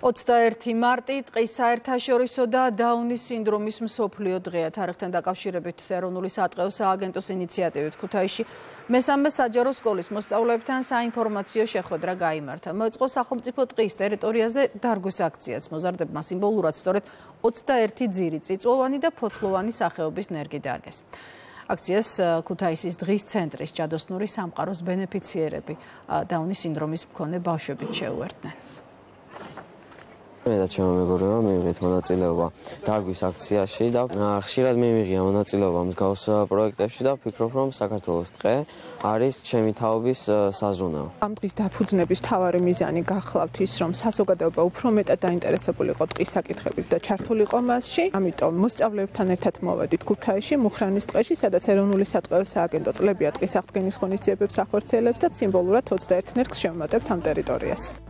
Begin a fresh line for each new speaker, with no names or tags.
21 მარტი ტყის საერთაშორისო და დაუნის სინდრომის მსოფლიო დღეა. თარიღთან დაკავშირებით ეროვნული სატყეო სააგენტოს ინიციატივით ქუთაისში მესამე საჯარო სკოლის მოსწავლეებთან საინფორმაციო შეხვედრა გაიმართა. მოეწყო სახელმწიფო ტყის ტერიტორიაზე დარგვის აქციაც. მოზარდებმა სიმბოლურად სწორედ 21 ძირი, წიწვოვანი და ფოთლოვანი სახეობის ნერგი დარგეს. აქციას ქუთაისის დღის ცენტრის ჯადოსნური სამყაროს ბენეფიციერები დაუნის სინდრომის მქონე ბავშვებით შეუერთდნენ.
მე და ჩემო მეგობრებმა მივიღეთ მონაწილეობა დარგვის აქციაში და ხშირად მიმიღია მონაწილეობა მსგავს პროექტებში და ვფიქრობ, რომ საქართველოს ტყე არის ჩემი თაობის საზრუნავ.
ამ დღის დაფუძნების მთავარი მიზანი გახლავთ ის, რომ საზოგადოება უფრო მეტად დაინტერესებული იყო ტყის საკითხებით და ჩართულიყო მასში. ამიტომ მოსწავლეებთან ერთად მოვედით ქუთაისში მუხრანის ტყეში, სადაც ეროვნული სატყეო სააგენტო წლებია ტყის აღდგენის ღონისძიებებს ახორციელებს და სიმბოლურად 21 ნერგს შევმატებთ ამ ტერიტორიას.